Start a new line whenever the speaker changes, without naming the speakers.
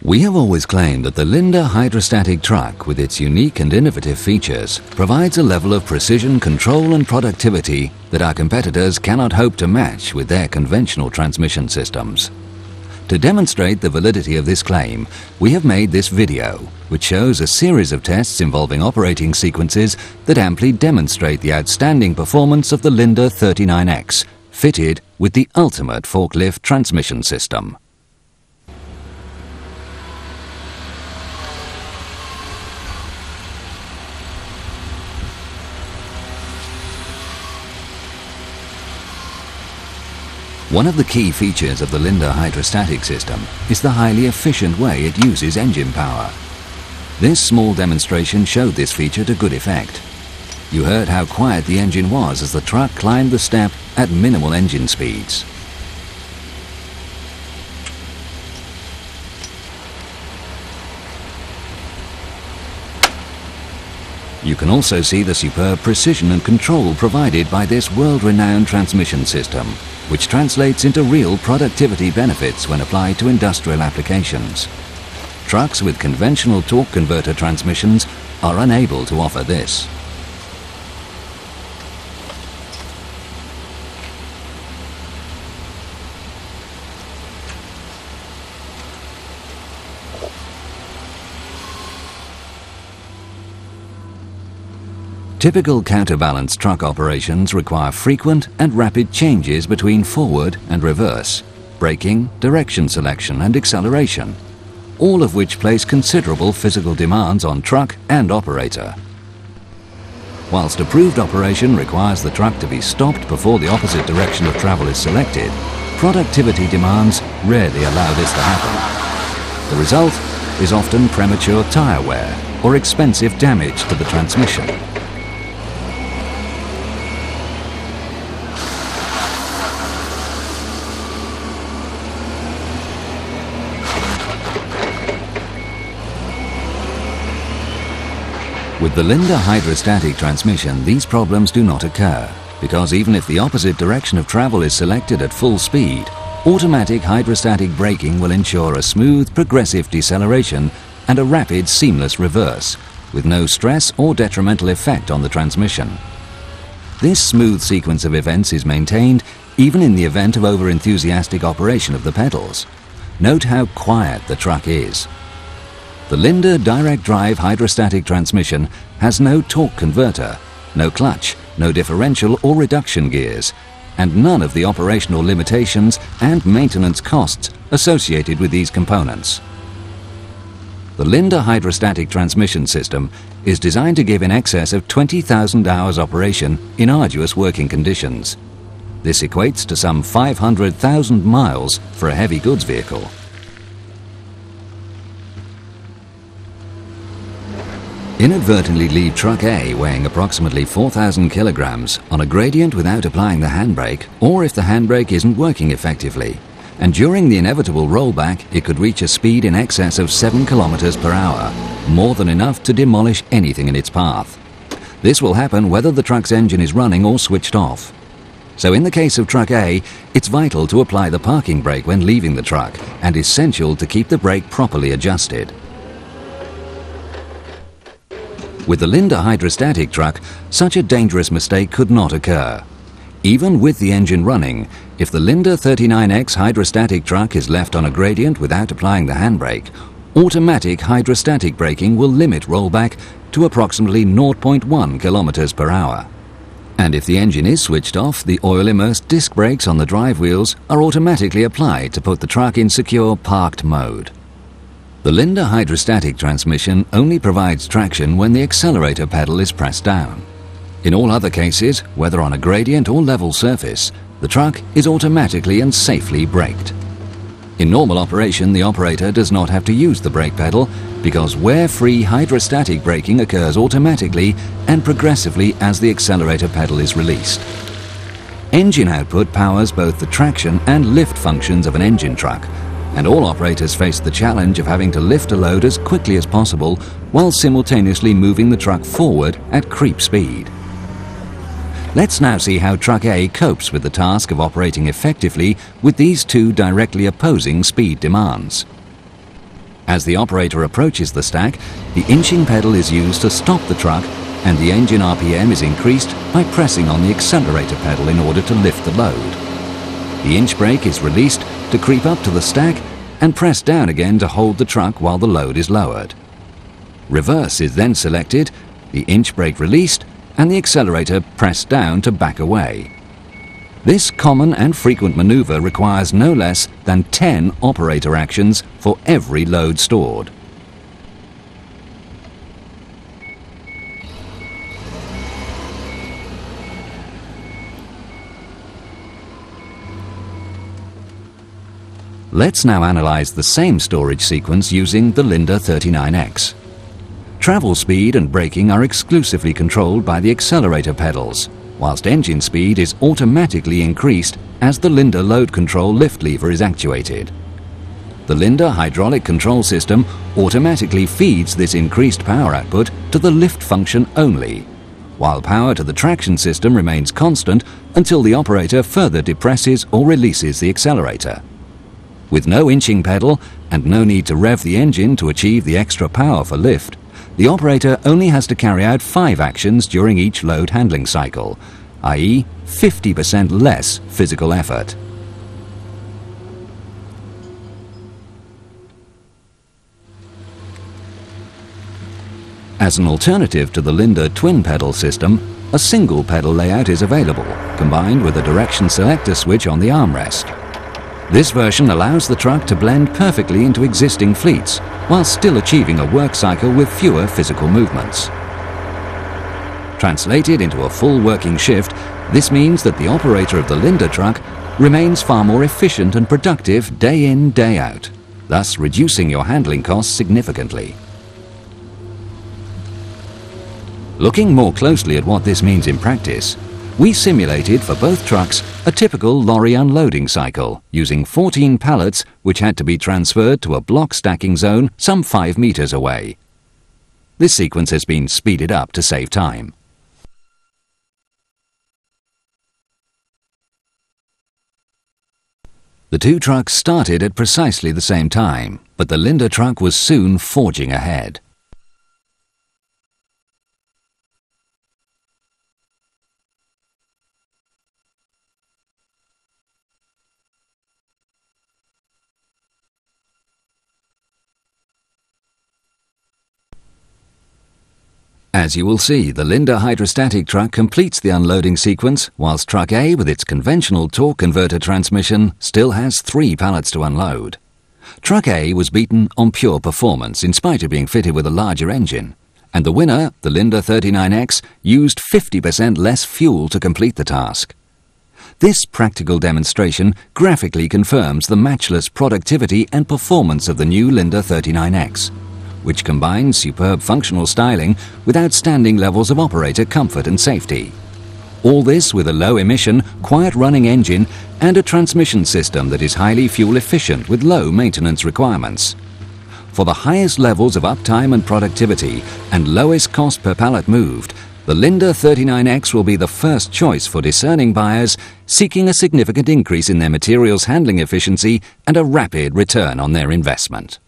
We have always claimed that the Linde hydrostatic truck, with its unique and innovative features, provides a level of precision, control and productivity that our competitors cannot hope to match with their conventional transmission systems. To demonstrate the validity of this claim, we have made this video, which shows a series of tests involving operating sequences that amply demonstrate the outstanding performance of the Linde 39X, fitted with the ultimate forklift transmission system. One of the key features of the Linde hydrostatic system is the highly efficient way it uses engine power. This small demonstration showed this feature to good effect. You heard how quiet the engine was as the truck climbed the step at minimal engine speeds. You can also see the superb precision and control provided by this world-renowned transmission system, which translates into real productivity benefits when applied to industrial applications. Trucks with conventional torque converter transmissions are unable to offer this. Typical counterbalance truck operations require frequent and rapid changes between forward and reverse, braking, direction selection and acceleration, all of which place considerable physical demands on truck and operator. Whilst approved operation requires the truck to be stopped before the opposite direction of travel is selected, productivity demands rarely allow this to happen. The result is often premature tyre wear or expensive damage to the transmission. With the Linde hydrostatic transmission, these problems do not occur, because even if the opposite direction of travel is selected at full speed, automatic hydrostatic braking will ensure a smooth, progressive deceleration and a rapid, seamless reverse, with no stress or detrimental effect on the transmission. This smooth sequence of events is maintained even in the event of over-enthusiastic operation of the pedals. Note how quiet the truck is. The Linde direct drive hydrostatic transmission has no torque converter, no clutch, no differential or reduction gears, and none of the operational limitations and maintenance costs associated with these components. The Linde hydrostatic transmission system is designed to give in excess of 20,000 hours operation in arduous working conditions. This equates to some 500,000 miles for a heavy goods vehicle. Inadvertently leave truck A weighing approximately 4,000 kilograms on a gradient without applying the handbrake, or if the handbrake isn't working effectively, and during the inevitable rollback it could reach a speed in excess of 7 kilometers per hour, more than enough to demolish anything in its path. This will happen whether the truck's engine is running or switched off. So in the case of truck A, it's vital to apply the parking brake when leaving the truck, and essential to keep the brake properly adjusted. With the Linde hydrostatic truck, such a dangerous mistake could not occur. Even with the engine running, if the Linde 39X hydrostatic truck is left on a gradient without applying the handbrake, automatic hydrostatic braking will limit rollback to approximately 0.1 kilometers per hour. And if the engine is switched off, the oil-immersed disc brakes on the drive wheels are automatically applied to put the truck in secure parked mode. The Linde hydrostatic transmission only provides traction when the accelerator pedal is pressed down. In all other cases, whether on a gradient or level surface, the truck is automatically and safely braked. In normal operation, the operator does not have to use the brake pedal because wear-free hydrostatic braking occurs automatically and progressively as the accelerator pedal is released. Engine output powers both the traction and lift functions of an engine truck, and all operators face the challenge of having to lift a load as quickly as possible while simultaneously moving the truck forward at creep speed. Let's now see how truck A copes with the task of operating effectively with these two directly opposing speed demands. As the operator approaches the stack, the inching pedal is used to stop the truck, and the engine RPM is increased by pressing on the accelerator pedal in order to lift the load. The inch brake is released to creep up to the stack and pressed down again to hold the truck while the load is lowered. Reverse is then selected, the inch brake released, and the accelerator pressed down to back away. This common and frequent maneuver requires no less than 10 operator actions for every load stored. Let's now analyze the same storage sequence using the Linde 39X. Travel speed and braking are exclusively controlled by the accelerator pedals, whilst engine speed is automatically increased as the Linde load control lift lever is actuated. The Linde hydraulic control system automatically feeds this increased power output to the lift function only, while power to the traction system remains constant until the operator further depresses or releases the accelerator. With no inching pedal and no need to rev the engine to achieve the extra power for lift, the operator only has to carry out 5 actions during each load handling cycle, i.e. 50% less physical effort. As an alternative to the Linde twin pedal system, a single pedal layout is available, combined with a direction selector switch on the armrest. This version allows the truck to blend perfectly into existing fleets, while still achieving a work cycle with fewer physical movements. Translated into a full working shift, this means that the operator of the Linde truck remains far more efficient and productive day in, day out, thus reducing your handling costs significantly. Looking more closely at what this means in practice, we simulated for both trucks a typical lorry unloading cycle using 14 pallets which had to be transferred to a block stacking zone some 5 meters away. This sequence has been speeded up to save time. The two trucks started at precisely the same time, but the Linde truck was soon forging ahead. As you will see, the Linde hydrostatic truck completes the unloading sequence, whilst Truck A with its conventional torque converter transmission still has 3 pallets to unload. Truck A was beaten on pure performance in spite of being fitted with a larger engine, and the winner, the Linde 39X, used 50% less fuel to complete the task. This practical demonstration graphically confirms the matchless productivity and performance of the new Linde 39X, which combines superb functional styling with outstanding levels of operator comfort and safety. All this with a low-emission, quiet-running engine and a transmission system that is highly fuel-efficient with low maintenance requirements. For the highest levels of uptime and productivity and lowest cost per pallet moved, the Linde 39X will be the first choice for discerning buyers seeking a significant increase in their materials handling efficiency and a rapid return on their investment.